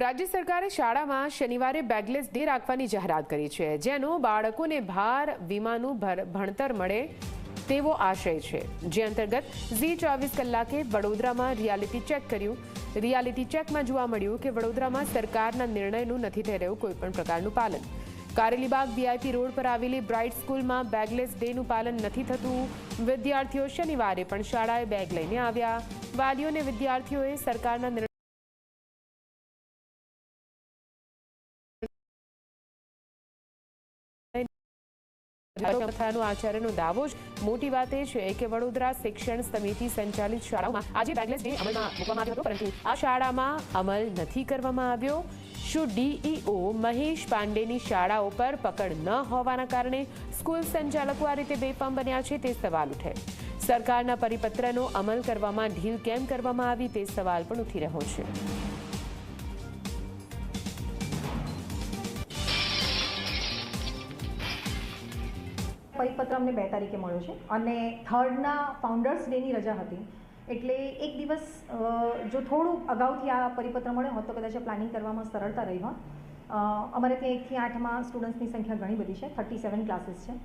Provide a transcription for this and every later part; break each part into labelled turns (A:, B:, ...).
A: રાજ્ય સરકારે શાળામાં શનિવારે બેગલેસ ડે રાખવાની જાહેરાત કરી છે, જેનો બાળકોને ભાર વિમાનું ભણતર મળે તેવો આશય છે। જે અંતર્ગત ઝી 24 કલાકે વડોદરામાં રિયાલિટી ચેક કર્યું। રિયાલિટી ચેકમાં જોવા મળ્યું કે વડોદરામાં સરકારના નિર્ણયનું નથી થઈ રહ્યું કોઈપણ પ્રકારનું પાલન। કારેલીબાગ વીઆઈપી રોડ પર આવેલી બ્રાઇટ સ્કૂલમાં બેગલેસ ડેનું પાલન નથી થતું। વિદ્યાર્થીઓ શનિવારે પણ શાળાએ બેગ લઈને આવ્યા। વાલીઓ અને વિદ્યાર્થીઓએ સરકારના નિર્ણય આચાર્યનો દાવો જ મોટી વાત એ છે કે વડોદરા શિક્ષણ સમિતિ સંચાલિત શાળાઓમાં આજે બેગલેસ ડે અમલમાં મૂકવામાં આવ્યો હતો, પરંતુ આ શાળામાં અમલ નથી કરવામાં આવ્યો। શું ડીઈઓ મહેશ પાંડેની શાળાઓ પર પકડ ન હોવાના કારણે સ્કૂલ સંચાલકો આ રીતે બેફામ બન્યા છે તે સવાલ ઉઠે। સરકારના પરિપત્રનો અમલ કરવામાં ઢીલ કેમ કરવામાં આવી તે સવાલ પણ ઉઠી રહ્યો છે।
B: પરિપત્ર અમને 2 તારીખે મળ્યો છે અને 3ના ફાઉન્ડર્સ ડેની રજા હતી, એટલે એક દિવસ જો થોડું અગાઉથી આ પરિપત્ર મળ્યો હોત તો કદાચ પ્લાનિંગ કરવામાં સરળતા રહી હોત। અમારે ત્યાં 1 થી 8માં સ્ટુડન્ટ્સની સંખ્યા ઘણી બધી છે, 37 ક્લાસીસ છે,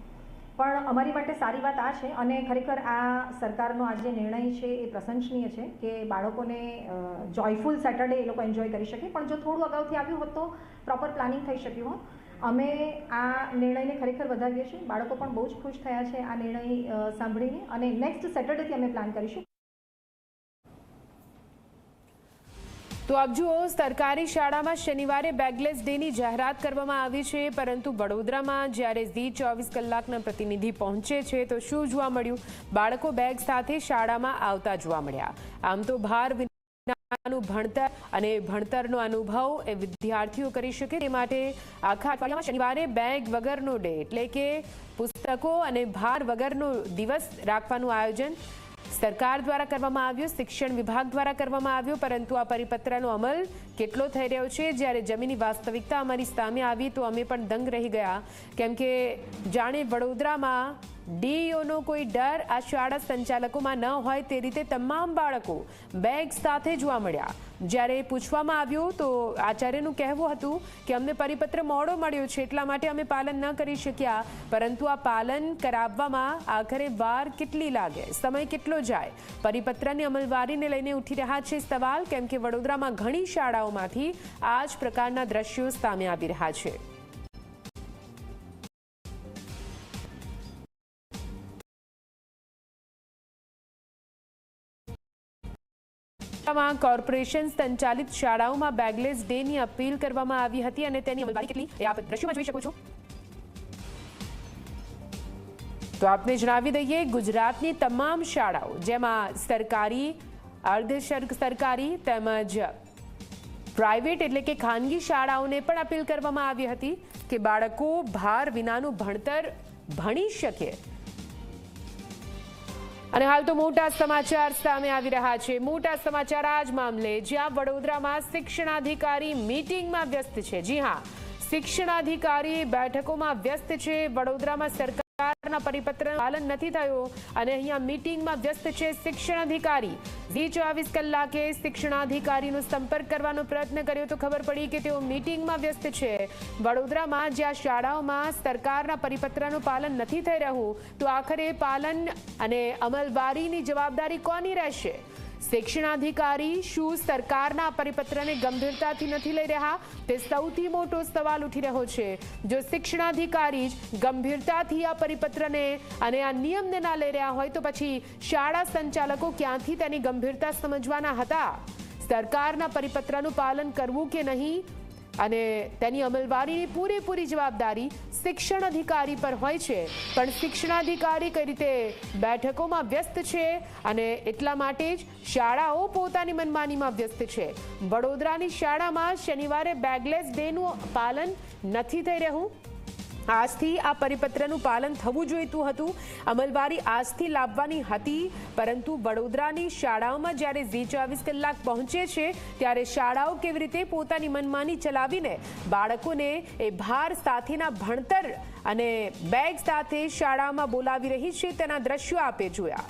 B: પણ અમારી માટે સારી વાત આ છે અને ખરેખર આ સરકારનો આ જે નિર્ણય છે એ પ્રશંસનીય છે કે બાળકોને જોયફુલ સેટરડે એ લોકો એન્જોય કરી શકે, પણ જો થોડું અગાઉથી આવ્યું હોત તો પ્રોપર પ્લાનિંગ થઈ શક્યું હોત। અમે આ નિર્ણયને ખરેખર વધાવીએ છીએ, બાળકો પણ બહુ જ ખુશ થયા છે આ નિર્ણય સાંભળીને અને નેક્સ્ટ સેટરડેથી અમે પ્લાન કરીશું।
A: તો આપ જુઓ, સરકારી શાળામાં શનિવારે બેગલેસ ડેની જાહેરાત કરવામાં આવી છે, પરંતુ વડોદરામાં જ્યારે ઝી 24 કલાકના પ્રતિનિધિ પહોંચે છે તો શું જોવા મળ્યું? બાળકો બેગ સાથે શાળામાં આવતા જોવા મળ્યા। આમ તો ભાર ભણતર અને ભણતરનો અનુભવ એ વિદ્યાર્થીઓ કરી શકે તે માટે આખા અઠવાડિયામાં શનિવારે બેગ વગરનો ડે એટલે કે પુસ્તકો અને ભાર વગરનો દિવસ રાખવાનું આયોજન સરકાર દ્વારા કરવામાં આવ્યું, શિક્ષણ વિભાગ દ્વારા કરવામાં આવ્યું, પરંતુ આ પરિપત્રનો અમલ કેટલો થઈ રહ્યો છે? જ્યારે જમીની વાસ્તવિકતા અમારી સામે આવી તો અમે પણ દંગ રહી ગયા, કેમ કે જાણે વડોદરામાં ડીઈઓનો કોઈ ડર આ શાળા સંચાલકોમાં ન હોય તે રીતે તમામ બાળકો બેગ સાથે જોવા મળ્યા। જ્યારે પૂછવામાં આવ્યું તો આચાર્યનું કહેવું હતું કે અમને પરિપત્ર મોડો મળ્યો છે એટલા માટે અમે પાલન ન કરી શક્યા, પરંતુ આ પાલન કરાવવામાં આખરે વાર કેટલી લાગે, સમય કેટલો જાય? પરિપત્રની અમલવારીને લઈને ઉઠી રહ્યા છે સવાલ, કેમ કે વડોદરામાં ઘણી શાળાઓમાંથી આ જ પ્રકારના દ્રશ્યો સામે આવી રહ્યા છે। કોર્પોરેશન સંચાલિત શાળાઓમાં બેગલેસ ડેની અપીલ કરવામાં આવી હતી અને તેની અમલવારી કેટલી એ આપ દ્રશ્યોમાં જોઈ શકો છો। તો આપને જણાવી દઈએ, ગુજરાતની તમામ શાળાઓ જેમાં સરકારી, અર્ધ સરકારી તેમજ પ્રાઇવેટ એટલે કે ખાનગી શાળાઓને પણ અપીલ કરવામાં આવી હતી કે બાળકો ભાર વિનાનું ભણતર ભણી શકે। અને હાલ તો મોટા સમાચાર સામે આવી રહ્યા છે। મોટા સમાચાર આ જ મામલે, જ્યાં વડોદરામાં શિક્ષણાધિકારી મીટિંગમાં વ્યસ્ત છે। જી હા, શિક્ષણાધિકારી બેઠકોમાં વ્યસ્ત છે। વડોદરામાં સરકારના પરિપત્રનું પાલન નથી થયું અને અહીંયા મીટિંગમાં વ્યસ્ત છે શિક્ષણાધિકારી। ઝી 24 કલાકે શિક્ષણાધિકારીનો સંપર્ક કરવાનો પ્રયત્ન કર્યો તો ખબર પડી કે તેઓ મીટિંગમાં વ્યસ્ત છે। વડોદરામાં જ્યાં શાળાઓમાં સરકારના પરિપત્રનું પાલન નથી થઈ રહ્યું તો આખરે પાલન અને અમલવારીની જવાબદારી કોની રહેશે? શિક્ષણાધિકારી શું સરકારના પરિપત્રને ગંભીરતાથી નથી લઈ રહ્યા? તે સૌથી મોટો સવાલ ઉઠી રહ્યો છે। જો શિક્ષણાધિકારી જ ગંભીરતાથી આ પરિપત્રને અને આ નિયમને ના લઈ રહ્યા હોય તો પછી શાળા સંચાલકો ક્યાંથી તેની ગંભીરતા સમજવાના હતા? સરકારના પરિપત્રનું પાલન કરવું કે નહીં અને તેની અમલવારીની પૂરેપૂરી જવાબદારી શિક્ષણ અધિકારી પર હોય છે, પણ શિક્ષણાધિકારી કઈ રીતે બેઠકોમાં વ્યસ્ત છે અને એટલા માટે જ શાળાઓ પોતાની મનમાનીમાં વ્યસ્ત છે। વડોદરાની શાળામાં શનિવારે બેગલેસ ડેનું પાલન નથી થઈ રહ્યું। આજથી આ પરિપત્રનું પાલન થવું જોઈતું હતું, અમલવારી આજથી લાવવાની હતી, પરંતુ વડોદરાની શાળાઓમાં જ્યારે ઝી 24 કલાક પહોંચે છે ત્યારે શાળાઓ કેવી રીતે પોતાની મનમાની ચલાવીને બાળકોને એ ભાર સાથેના ભણતર અને બેગ સાથે શાળામાં બોલાવી રહી છે તેના દ્રશ્યો આપે જોયા।